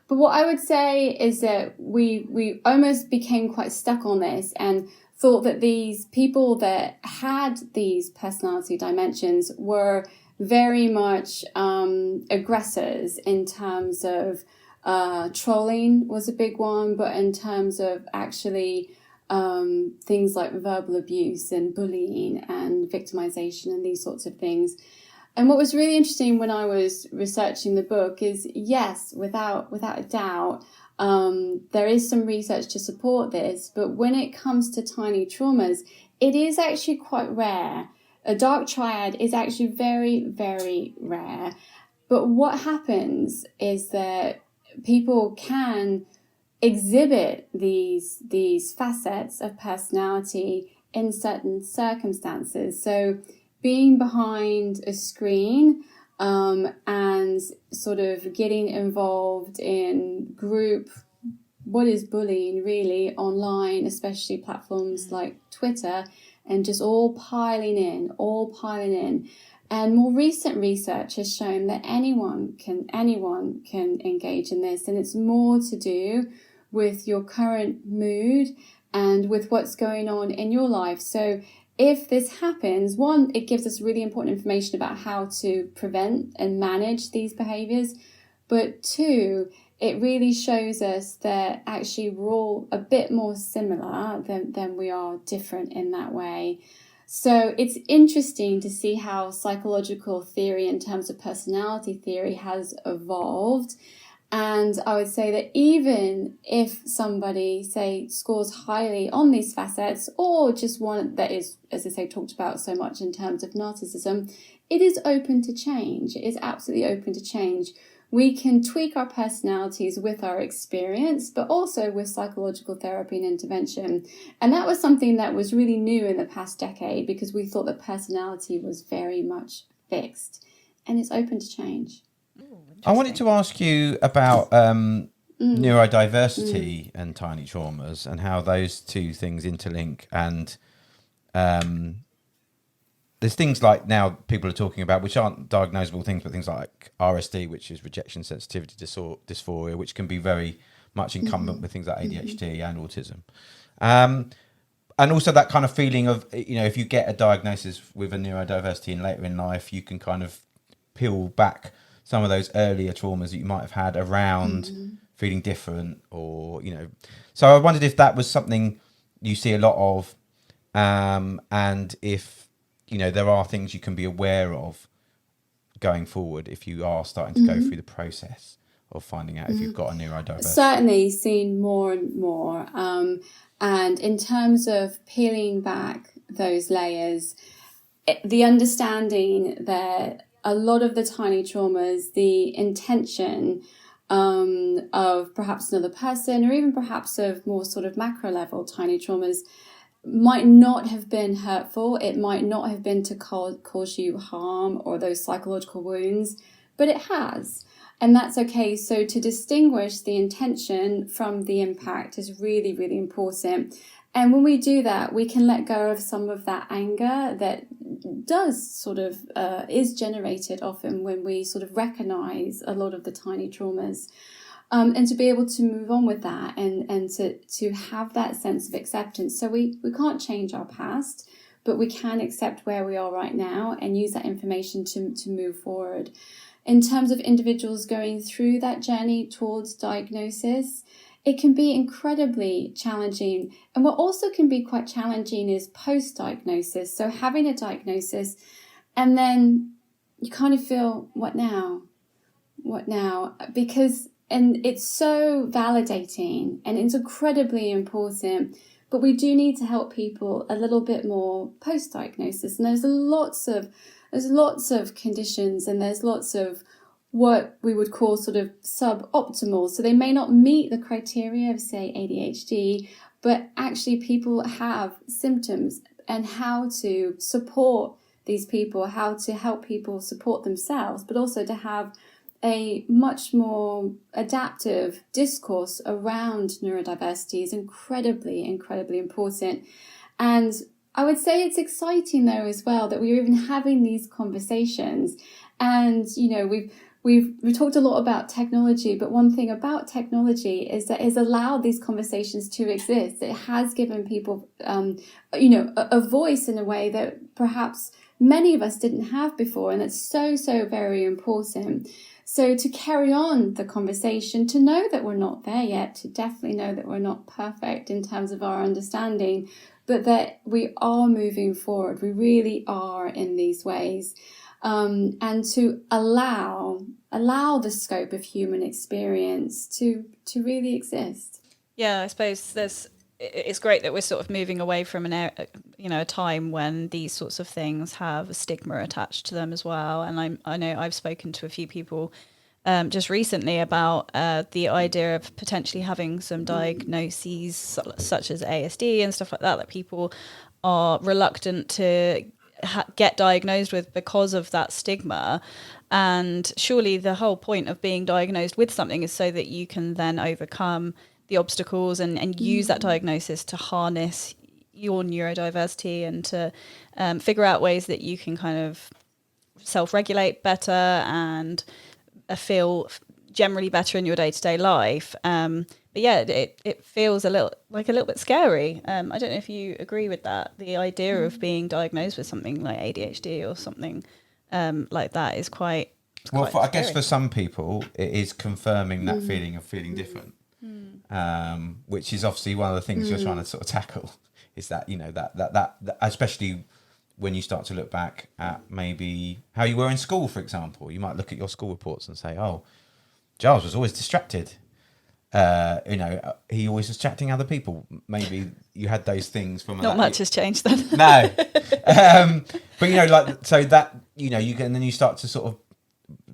But what I would say is that we almost became quite stuck on this and thought that these people that had these personality dimensions were very much aggressors in terms of trolling was a big one, but in terms of actually things like verbal abuse and bullying and victimization and these sorts of things. And what was really interesting when I was researching the book is, yes, without a doubt, there is some research to support this. But when it comes to tiny traumas, it is actually quite rare. A dark triad is actually very, very rare. But what happens is that people can exhibit these facets of personality in certain circumstances. So being behind a screen and sort of getting involved in group, what is bullying really online, especially platforms like Twitter, and just all piling in. And more recent research has shown that anyone can engage in this, and it's more to do with your current mood and with what's going on in your life. So if this happens, one, it gives us really important information about how to prevent and manage these behaviors. But two, it really shows us that actually we're all a bit more similar than we are different in that way. So it's interesting to see how psychological theory in terms of personality theory has evolved. And I would say that even if somebody, say, scores highly on these facets, or just one that is, as I say, talked about so much in terms of narcissism, it is open to change. It is absolutely open to change. we can tweak our personalities with our experience, but also with psychological therapy and intervention. And that was something that was really new in the past decade, because we thought that personality was very much fixed, and it's open to change. I wanted to ask you about neurodiversity and tiny traumas, and how those two things interlink. And there's things like now people are talking about, which aren't diagnosable things, but things like RSD, which is rejection sensitivity dysphoria, which can be very much incumbent with things like ADHD and autism. And also that kind of feeling of, if you get a diagnosis with a neurodiversity in later in life, you can kind of peel back some of those earlier traumas that you might have had around feeling different, or, So I wondered if that was something you see a lot of, and if, there are things you can be aware of going forward if you are starting to go through the process of finding out if you've got a neurodiversity. Certainly seen more and more. And in terms of peeling back those layers, the understanding that a lot of the tiny traumas, the intention of perhaps another person, or even perhaps of more sort of macro level tiny traumas, might not have been hurtful. It might not have been to cause you harm or those psychological wounds, but it has. And that's okay. So to distinguish the intention from the impact is really, really important. And when we do that, we can let go of some of that anger that does sort of is generated often when we sort of recognize a lot of the tiny traumas. And to be able to move on with that, and to have that sense of acceptance. So we can't change our past, but we can accept where we are right now and use that information to move forward. In terms of individuals going through that journey towards diagnosis, it can be incredibly challenging. And what also can be quite challenging is post-diagnosis. So having a diagnosis, and then you kind of feel, what now? What now? And it's so validating, and it's incredibly important, but we do need to help people a little bit more post-diagnosis. And there's lots of conditions, and there's lots of what we would call sort of suboptimal. So they may not meet the criteria of, say, ADHD, but actually people have symptoms, and how to support these people, how to help people support themselves, but also to have a much more adaptive discourse around neurodiversity is incredibly, incredibly important. And I would say it's exciting though as well that we're even having these conversations. And we've talked a lot about technology, but one thing about technology is that it's allowed these conversations to exist. It has given people a voice in a way that perhaps many of us didn't have before, and it's so very important. So to carry on the conversation, to know that we're not there yet, to definitely know that we're not perfect in terms of our understanding, but that we are moving forward. We really are in these ways. And to allow the scope of human experience to really exist. Yeah, I suppose it's great that we're sort of moving away from a time when these sorts of things have a stigma attached to them as well. And I know I've spoken to a few people just recently about the idea of potentially having some diagnoses such as ASD and stuff like that people are reluctant to get diagnosed with because of that stigma. And surely the whole point of being diagnosed with something is so that you can then overcome the obstacles and use that diagnosis to harness your neurodiversity and to figure out ways that you can kind of self-regulate better and feel generally better in your day-to-day life. But yeah, it feels a little bit scary. I don't know if you agree with that. The idea of being diagnosed with something like ADHD or something like that is quite I guess for some people it is confirming that feeling of feeling different. Which is obviously one of the things you're trying to sort of tackle, is that that especially when you start to look back at maybe how you were in school, for example. You might look at your school reports and say, oh, Giles was always distracted, he always distracting other people. Maybe you had those things from not much has changed then. No. But so that you can, and then you start to sort of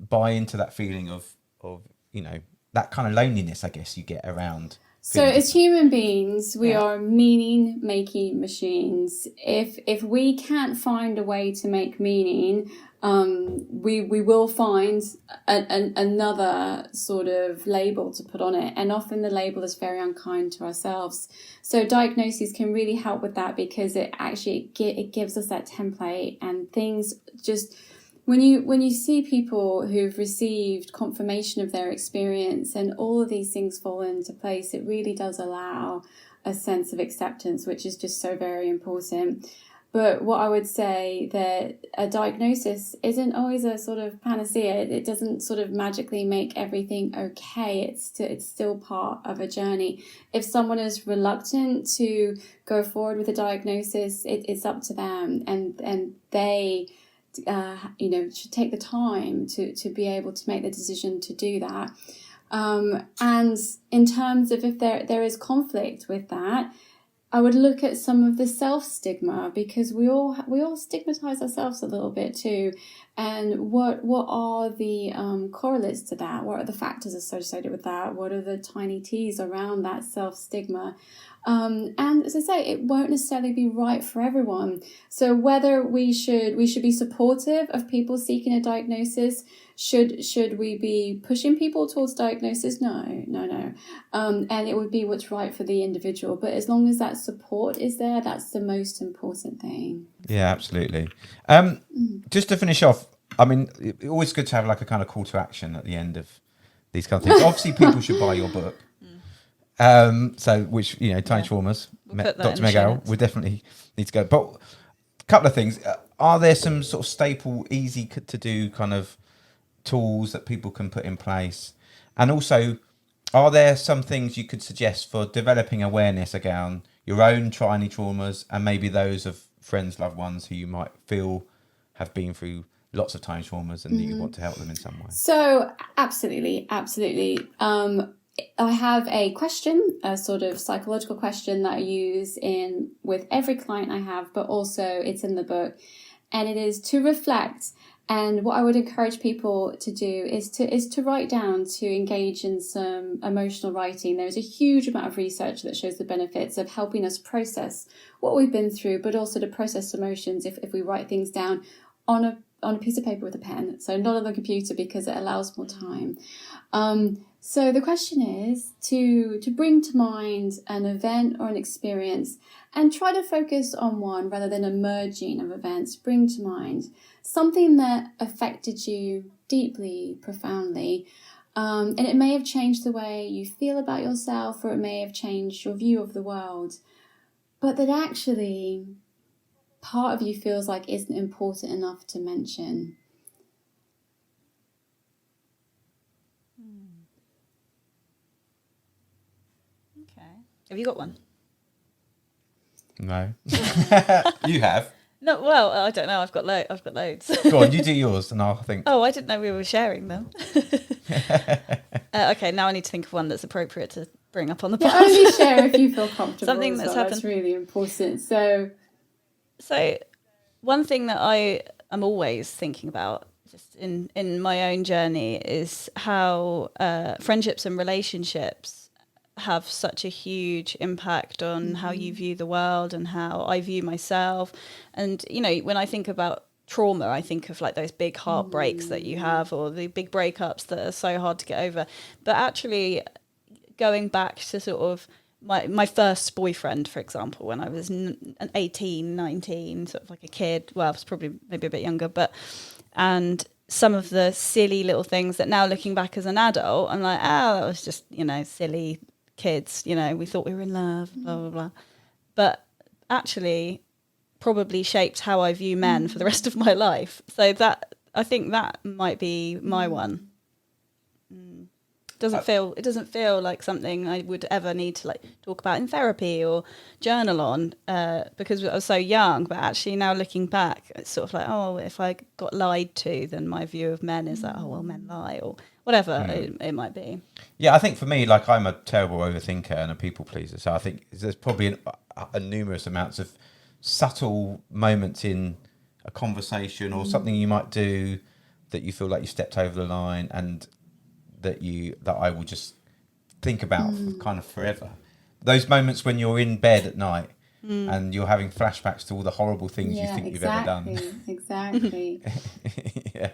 buy into that feeling of that kind of loneliness, I guess, you get around. So as human beings, we are meaning-making machines. If we can't find a way to make meaning, we will find another sort of label to put on it, and often the label is very unkind to ourselves. So diagnoses can really help with that, because it actually it gives us that template, and things just. When you see people who've received confirmation of their experience and all of these things fall into place, it really does allow a sense of acceptance, which is just so very important. But what I would say, that a diagnosis isn't always a sort of panacea. It doesn't sort of magically make everything okay. It's still part of a journey. If someone is reluctant to go forward with a diagnosis, it's up to them, and they should take the time to be able to make the decision to do that. And in terms of if there is conflict with that, I would look at some of the self-stigma, because we all stigmatize ourselves a little bit too. And what are the correlates to that? What are the factors associated with that? What are the tiny T's around that self-stigma? And as I say, it won't necessarily be right for everyone. So whether we should be supportive of people seeking a diagnosis, should we be pushing people towards diagnosis? No. And it would be what's right for the individual. But as long as that support is there, that's the most important thing. Yeah, absolutely. Just to finish off, I mean, it's always good to have like a kind of call to action at the end of these kind of things. Obviously, people should buy your book. Tiny Traumas, Dr. Meg Arroll, we definitely need to go. But a couple of things. Are there some sort of staple, easy to do kind of tools that people can put in place? And also, are there some things you could suggest for developing awareness around your own tiny traumas and maybe those of friends, loved ones who you might feel have been through lots of tiny traumas and that you want to help them in some way? So absolutely. I have a question, a sort of psychological question that I use with every client I have, but also it's in the book, and it is to reflect. And what I would encourage people to do is to write down, to engage in some emotional writing. There's a huge amount of research that shows the benefits of helping us process what we've been through, but also to process emotions if we write things down on a piece of paper with a pen. So not on the computer, because it allows more time. So the question is to bring to mind an event or an experience, and try to focus on one rather than a merging of events. Bring to mind something that affected you deeply, profoundly, and it may have changed the way you feel about yourself, or it may have changed your view of the world, but that actually part of you feels like isn't important enough to mention. Okay. Have you got one? No. You have? No. Well, I don't know. I've got loads. Go on, you do yours, and I'll think. Oh, I didn't know we were sharing them. Okay, now I need to think of one that's appropriate to bring up on the podcast. Only share if you feel comfortable. Something that's happened. That's really important. So one thing that I am always thinking about, just in my own journey, is how friendships and relationships have such a huge impact on how you view the world and how I view myself. And, when I think about trauma, I think of like those big heartbreaks that you have, or the big breakups that are so hard to get over. But actually going back to sort of my first boyfriend, for example, when I was 18, 19, sort of like a kid. Well, I was probably maybe a bit younger, and some of the silly little things that now looking back as an adult, I'm like, that was just, silly kids, we thought we were in love, blah, blah, blah. But actually probably shaped how I view men for the rest of my life. So that, I think that might be my one. It doesn't feel like something I would ever need to like talk about in therapy or journal on, because I was so young. But actually now looking back, it's sort of like, if I got lied to, then my view of men is that, men lie, or whatever it might be. Yeah, I think for me, like, I'm a terrible overthinker and a people pleaser. So I think there's probably a numerous amounts of subtle moments in a conversation or something you might do that you feel like you stepped over the line, and that I will just think about kind of forever. Those moments when you're in bed at night and you're having flashbacks to all the horrible things you think you've ever done. Exactly. Yeah.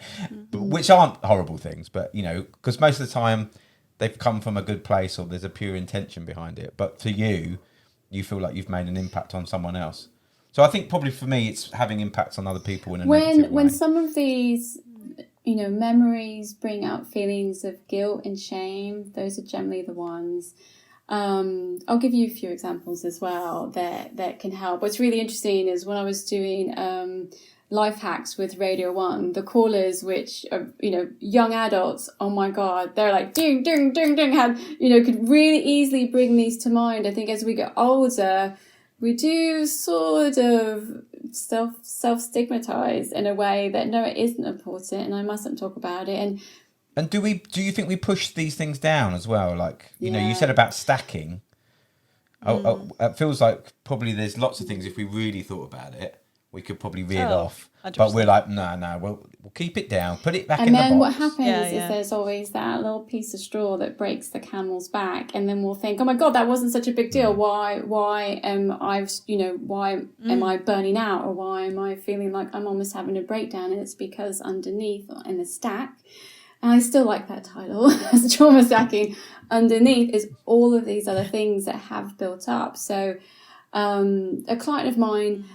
But, which aren't horrible things, but because most of the time they've come from a good place or there's a pure intention behind it. But for you feel like you've made an impact on someone else. So I think probably for me, it's having impacts on other people in a negative way. When some of these, memories bring out feelings of guilt and shame, those are generally the ones. I'll give you a few examples as well that can help. What's really interesting is when I was doing life hacks with Radio 1, the callers, which are, young adults, oh my God, they're like, ding, ding, ding, ding, could really easily bring these to mind. I think as we get older, we do sort of self-stigmatize in a way that, no, it isn't important and I mustn't talk about it. And do you think we push these things down as well? Like, you said about stacking. It feels like probably there's lots of things, if we really thought about it, we could probably reel off. 100%. But we're like, no, we'll keep it down, put it back in the box. And then what happens is there's always that little piece of straw that breaks the camel's back. And then we'll think, oh my God, that wasn't such a big deal. Why am I burning out? Or why am I feeling like I'm almost having a breakdown? And it's because underneath in the stack, and I still like that title, as trauma stacking, underneath is all of these other things that have built up. So a client of mine,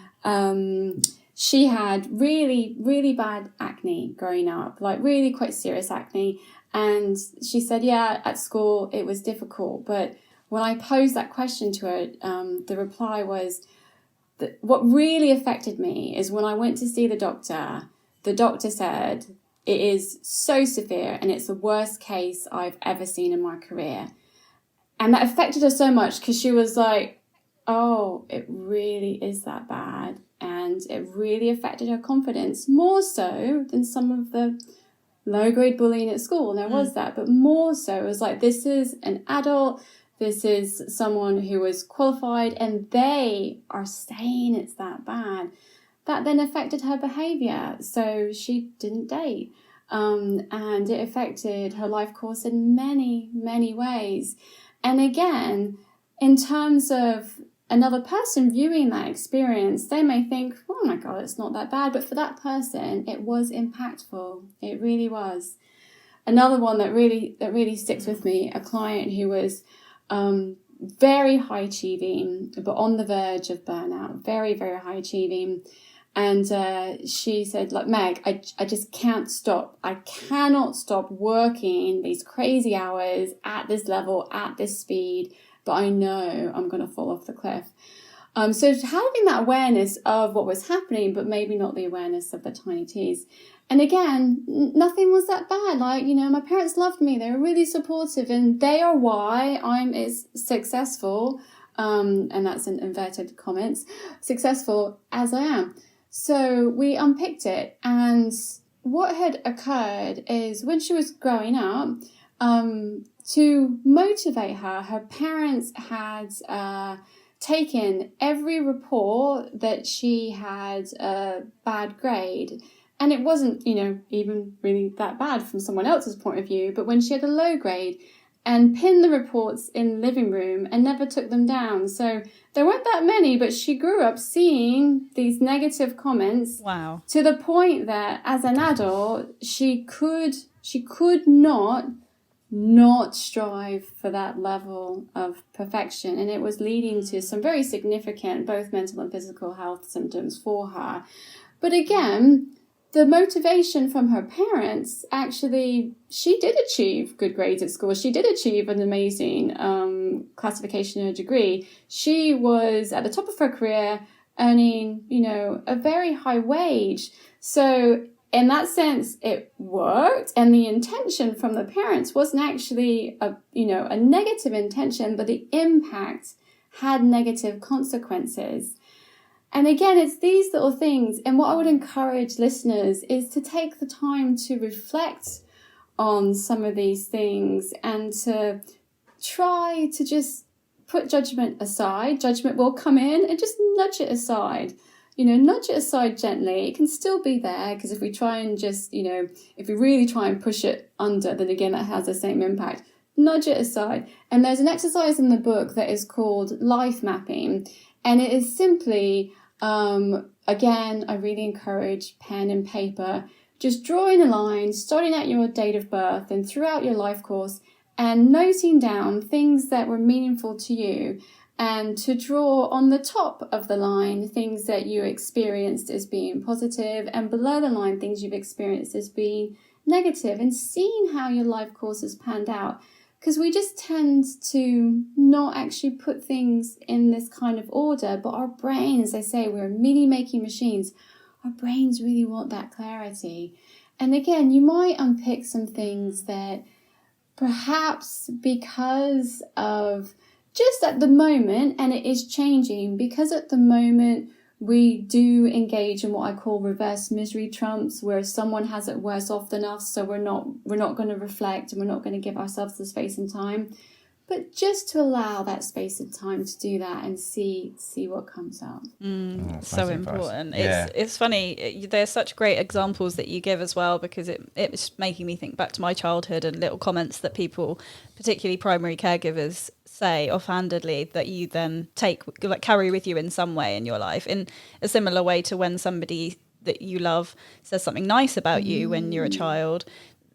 she had really, really bad acne growing up, like really quite serious acne. And she said, at school it was difficult. But when I posed that question to her, the reply was that what really affected me is when I went to see the doctor said, it is so severe and it's the worst case I've ever seen in my career. And that affected her so much because she was like, oh, it really is that bad. And it really affected her confidence, more so than some of the low-grade bullying at school. And there was that, but more so, it was like, this is an adult, this is someone who is qualified, and they are saying it's that bad. That then affected her behaviour, so she didn't date. And it affected her life course in many, many ways. And again, in terms of another person viewing that experience, they may think, oh my God, it's not that bad. But for that person, it was impactful. It really was. Another one that really sticks with me, a client who was very high achieving, but on the verge of burnout, very, very high achieving. And she said, like, Meg, I just can't stop. I cannot stop working these crazy hours at this level, at this speed, but I know I'm going to fall off the cliff. So having that awareness of what was happening, but maybe not the awareness of the tiny T's. And again, nothing was that bad. Like, my parents loved me. They were really supportive, and they are why I'm as successful, and that's in inverted commas, successful as I am. So we unpicked it, and what had occurred is when she was growing up, to motivate her, her parents had taken every report that she had a bad grade. And it wasn't, even really that bad from someone else's point of view, but when she had a low grade, and pinned the reports in the living room and never took them down. So there weren't that many, but she grew up seeing these negative comments. Wow. To the point that as an adult, she could not strive for that level of perfection. And it was leading to some very significant, both mental and physical health symptoms for her. But again, the motivation from her parents, actually, she did achieve good grades at school. She did achieve an amazing classification in her degree. She was at the top of her career, earning, a very high wage. So in that sense, it worked. And the intention from the parents wasn't actually a negative intention, but the impact had negative consequences. And again, it's these little things. And what I would encourage listeners is to take the time to reflect on some of these things and to try to just put judgment aside. Judgment will come in, and just nudge it aside. nudge it aside gently. It can still be there, because if we try and just, if we really try and push it under, then again, that has the same impact. Nudge it aside. And there's an exercise in the book that is called life mapping. And it is simply, again, I really encourage pen and paper, just drawing a line, starting at your date of birth and throughout your life course, and noting down things that were meaningful to you, and to draw on the top of the line things that you experienced as being positive, and below the line things you've experienced as being negative, and seeing how your life course has panned out. Because we just tend to not actually put things in this kind of order, but our brains, they say we're meaning-making machines, our brains really want that clarity. And again, you might unpick some things that perhaps because of just at the moment, and it is changing, because at the moment we do engage in what I call reverse misery trumps, where someone has it worse off than us, so we're not going to reflect, and we're not going to give ourselves the space and time, but just to allow that space and time to do that and see what comes out. So important. Yeah. It's funny. There's such great examples that you give as well, because it's making me think back to my childhood and little comments that people, particularly primary caregivers, say offhandedly that you then carry with you in some way in your life, in a similar way to when somebody that you love says something nice about you when you're a child.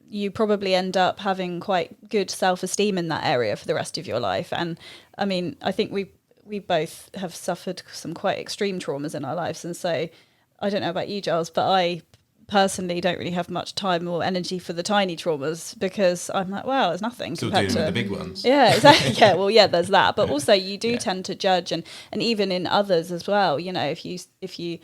You probably end up having quite good self-esteem in that area for the rest of your life. And I mean, I think we both have suffered some quite extreme traumas in our lives, and so I don't know about you, Giles, but I personally don't really have much time or energy for the tiny traumas, because I'm like, wow, it's nothing Still compared dealing to with the big ones. Yeah, exactly. Yeah, well, yeah, there's that, but also you do tend to judge, and even in others as well. If you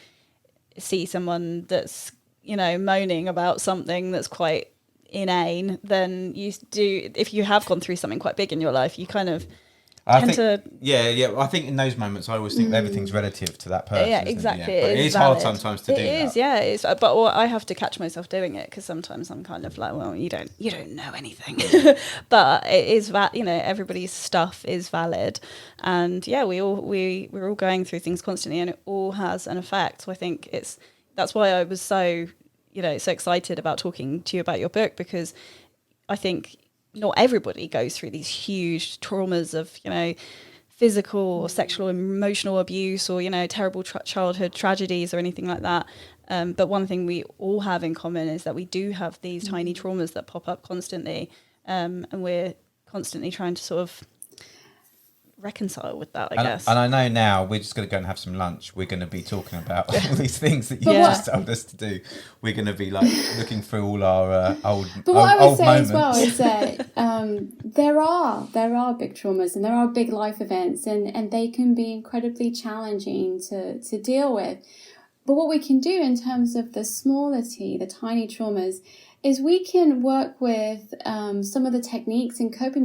see someone that's moaning about something that's quite inane, then you do, if you have gone through something quite big in your life, you kind of I think in those moments I always think everything's relative to that person. Yeah, exactly. But it is hard sometimes to do that. It is, yeah. It's, but I have to catch myself doing it, because sometimes I'm kind of like, well, you don't know anything. But it is that everybody's stuff is valid, and yeah, we're all going through things constantly, and it all has an effect. So I think that's why I was so so excited about talking to you about your book, because I think not everybody goes through these huge traumas of, physical or sexual and emotional abuse, or, terrible childhood tragedies or anything like that. But one thing we all have in common is that we do have these tiny traumas that pop up constantly. And we're constantly trying to sort of reconcile with that, I guess. And I know now we're just going to go and have some lunch. We're going to be talking about all these things that you just told us to do. We're going to be like looking through all our old But what I would say moments. as well is that there are big traumas, and there are big life events, and they can be incredibly challenging to deal with. But what we can do in terms of the smaller T, the tiny traumas, is we can work with some of the techniques and coping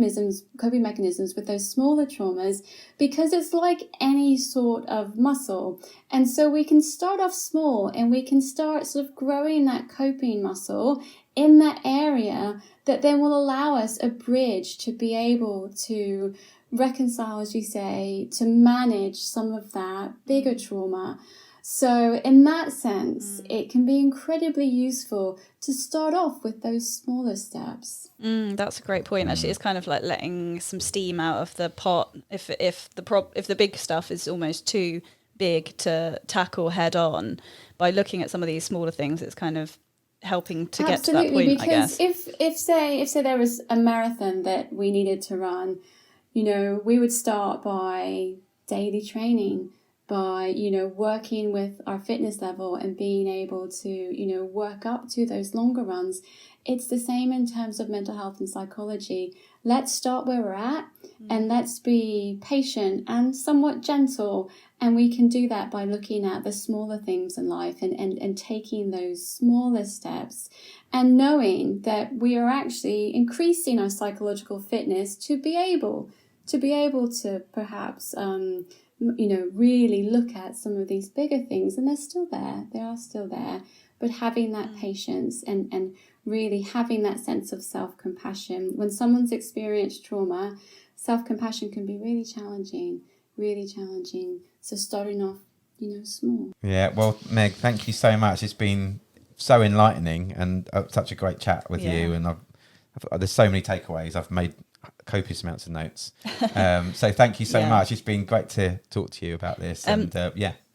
mechanisms with those smaller traumas, because it's like any sort of muscle. And so we can start off small, and we can start sort of growing that coping muscle in that area that then will allow us a bridge to be able to reconcile, as you say, to manage some of that bigger trauma. So in that sense, it can be incredibly useful to start off with those smaller steps. That's a great point. Actually, it's kind of like letting some steam out of the pot. If the big stuff is almost too big to tackle head on, by looking at some of these smaller things, it's kind of helping to get to that point, I guess. If say there was a marathon that we needed to run, we would start by daily training, by, working with our fitness level and being able to, work up to those longer runs. It's the same in terms of mental health and psychology. Let's start where we're at, and let's be patient and somewhat gentle. And we can do that by looking at the smaller things in life and taking those smaller steps, and knowing that we are actually increasing our psychological fitness to be able to perhaps, really look at some of these bigger things. And they are still there, but having that patience and really having that sense of self-compassion. When someone's experienced trauma, self-compassion can be really challenging. So starting off, small. Yeah, well, Meg, thank you so much. It's been so enlightening and such a great chat with you. And there's so many takeaways. I've made copious amounts of notes. So thank you so much. It's been great to talk to you about this.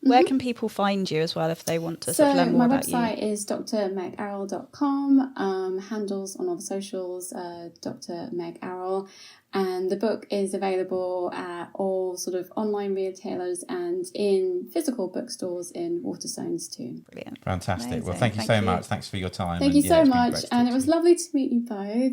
Where can people find you as well if they want to sort of learn more about you? So my website is drmegarroll.com. Handles on all the socials, Dr. Meg Arroll. And the book is available at all sort of online retailers and in physical bookstores in Waterstones too. Brilliant. Fantastic. Amazing. Well, thank you so much. Thanks for your time. Thank you so much. And it was lovely to meet you both.